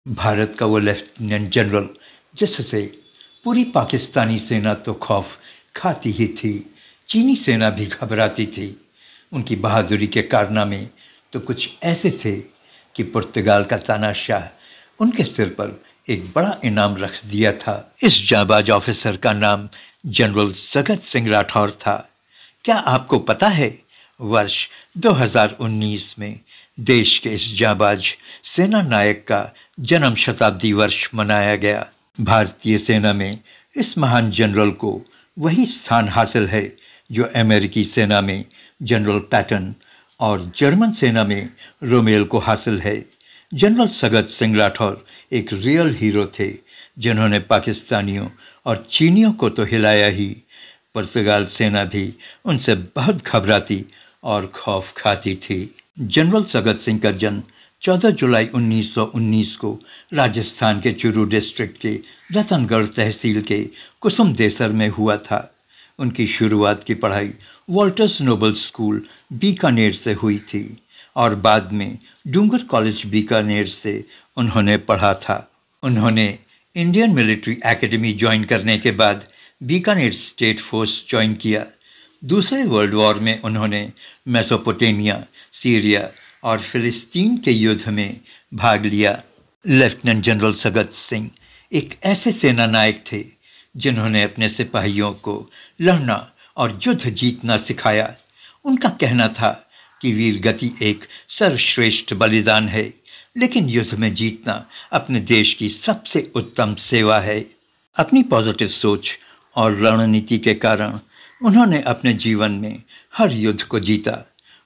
भारत का वो lieutenant general जिससे पूरी पाकिस्तानी सेना तो खौफ खाती ही थी, चीनी सेना भी घबराती थी। उनकी बहादुरी के कारनामे तो कुछ ऐसे थे कि पुर्तगाल का तानाशाह उनके सिर पर एक बड़ा इनाम रख दिया था। इस जाबाज ऑफिसर का नाम जनरल सगत सिंह राठौर था। क्या आपको पता है, वर्ष 2019 में देश के इस जाबाज सेना नायक का जन्म शताब्दी वर्ष मनाया गया। भारतीय सेना में इस महान जनरल को वही स्थान हासिल है जो अमेरिकी सेना में जनरल पैटन और जर्मन सेना में रोमेल को हासिल है। जनरल सगत सिंह राठौर एक रियल हीरो थे, जिन्होंने पाकिस्तानियों और चीनियों को तो हिलाया ही, पुर्तगाल सेना भी उनसे बहुत घबराती और खौफ खाती थी। जनरल सगत सिंह का जन्म 14 जुलाई 1919 को राजस्थान के चूरू डिस्ट्रिक्ट के रतनगढ़ तहसील के कुसुम देसर में हुआ था। उनकी शुरुआत की पढ़ाई वॉल्टर्स नोबल स्कूल बीकानेर से हुई थी और बाद में डूंगर कॉलेज बीकानेर से उन्होंने पढ़ा था। उन्होंने इंडियन मिलिट्री एकेडमी ज्वाइन करने के बाद बीकानेर स्टेट फोर्स ज्वाइन किया। दूसरे वर्ल्ड वॉर में उन्होंने मेसोपोटामिया, सीरिया और फिलिस्तीन के युद्ध में भाग लिया। लेफ्टिनेंट जनरल सगत सिंह एक ऐसे सेना नायक थे जिन्होंने अपने सिपाहियों को लड़ना और युद्ध जीतना सिखाया। उनका कहना था कि वीर गति एक सर्वश्रेष्ठ बलिदान है, लेकिन युद्ध में जीतना अपने देश की सबसे उत्तम सेवा है। अपनी पॉजिटिव सोच और रणनीति के कारण उन्होंने अपने जीवन में हर युद्ध को जीता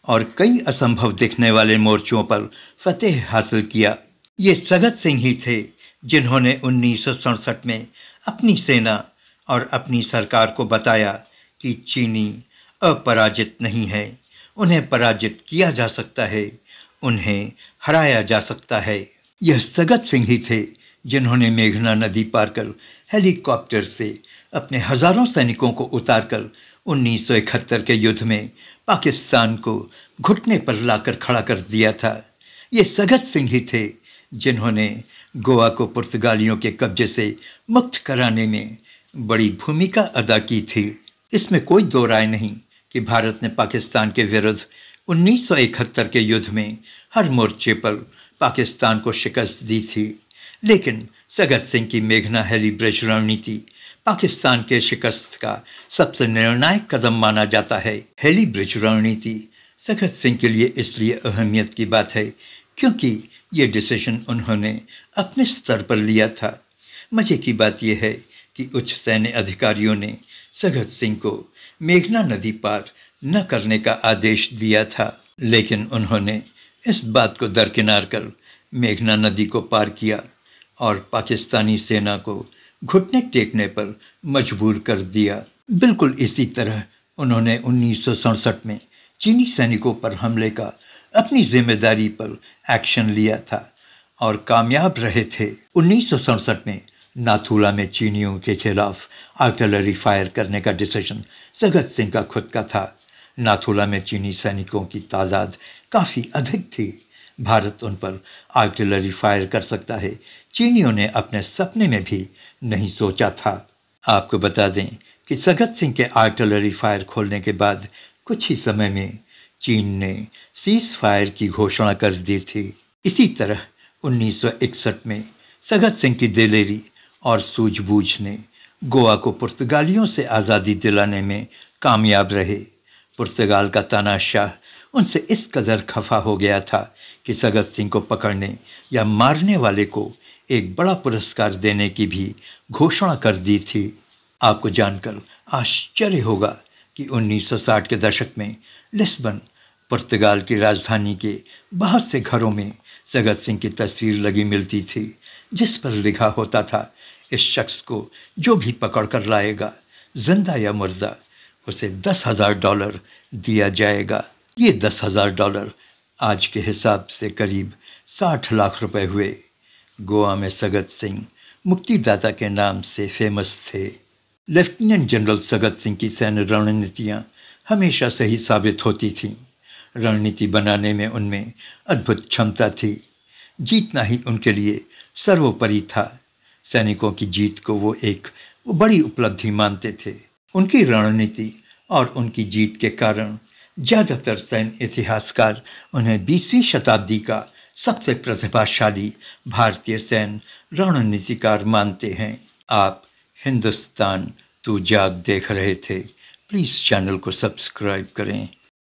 और कई असंभव दिखने वाले मोर्चों पर फतेह हासिल किया। ये सगत सिंह ही थे जिन्होंने 1967 में अपनी सेना और अपनी सरकार को बताया कि चीनी अपराजित नहीं है, उन्हें पराजित किया जा सकता है, उन्हें हराया जा सकता है। यह सगत सिंह ही थे जिन्होंने मेघना नदी पार कर हेलीकॉप्टर से अपने हजारों सैनिकों को उतारकर 1971 के युद्ध में पाकिस्तान को घुटने पर लाकर खड़ा कर दिया था। ये सगत सिंह ही थे जिन्होंने गोवा को पुर्तगालियों के कब्जे से मुक्त कराने में बड़ी भूमिका अदा की थी। इसमें कोई दो राय नहीं कि भारत ने पाकिस्तान के विरुद्ध 1971 के युद्ध में हर मोर्चे पर पाकिस्तान को शिकस्त दी थी, लेकिन सगत सिंह की मेघना हेली ब्रिज रणनीति पाकिस्तान के शिकस्त का सबसे निर्णायक कदम माना जाता है। हेली ब्रिज रणनीति सगत सिंह के लिए इसलिए अहमियत की बात है क्योंकि ये डिसीजन उन्होंने अपने स्तर पर लिया था। मजे की बात यह है कि उच्च सैन्य अधिकारियों ने सगत सिंह को मेघना नदी पार न करने का आदेश दिया था, लेकिन उन्होंने इस बात को दरकिनार कर मेघना नदी को पार किया और पाकिस्तानी सेना को घुटने टेकने पर मजबूर कर दिया। बिल्कुल इसी तरह उन्होंने 1967 में चीनी सैनिकों पर हमले का अपनी जिम्मेदारी पर एक्शन लिया था और कामयाब रहे थे। 1967 में नाथुला में चीनियों के खिलाफ आर्टिलरी फायर करने का डिसीजन सगत सिंह का खुद का था। नाथुला में चीनी सैनिकों की तादाद काफ़ी अधिक थी। भारत उन पर आर्टिलरी फायर कर सकता है, चीनियों ने अपने सपने में भी नहीं सोचा था। आपको बता दें कि सगत सिंह के आर्टिलरी फायर खोलने के बाद कुछ ही समय में चीन ने सीज फायर की घोषणा कर दी थी। इसी तरह 1961 में सगत सिंह की दिलेरी और सूझबूझ ने गोवा को पुर्तगालियों से आज़ादी दिलाने में कामयाब रहे। पुर्तगाल का तानाशाह उनसे इस कदर खफा हो गया था कि सगत सिंह को पकड़ने या मारने वाले को एक बड़ा पुरस्कार देने की भी घोषणा कर दी थी। आपको जानकर आश्चर्य होगा कि 1960 के दशक में लिस्बन, पुर्तगाल की राजधानी के बहुत से घरों में सगत सिंह की तस्वीर लगी मिलती थी, जिस पर लिखा होता था, इस शख्स को जो भी पकड़ कर लाएगा, जिंदा या मुर्दा, उसे $10,000 दिया जाएगा। ये $10,000 आज के हिसाब से करीब 60 लाख रुपए हुए। गोवा में सगत सिंह मुक्तिदाता के नाम से फेमस थे। लेफ्टिनेंट जनरल सगत सिंह की सैन्य रणनीतियाँ हमेशा सही साबित होती थीं। रणनीति बनाने में उनमें अद्भुत क्षमता थी। जीतना ही उनके लिए सर्वोपरि था। सैनिकों की जीत को वो बड़ी उपलब्धि मानते थे। उनकी रणनीति और उनकी जीत के कारण ज़्यादातर सैन्य इतिहासकार उन्हें 20वीं शताब्दी का सबसे प्रतिभाशाली भारतीय सैन्य रणनीतिकार मानते हैं। आप हिंदुस्तान तू जाग देख रहे थे। प्लीज़ चैनल को सब्सक्राइब करें।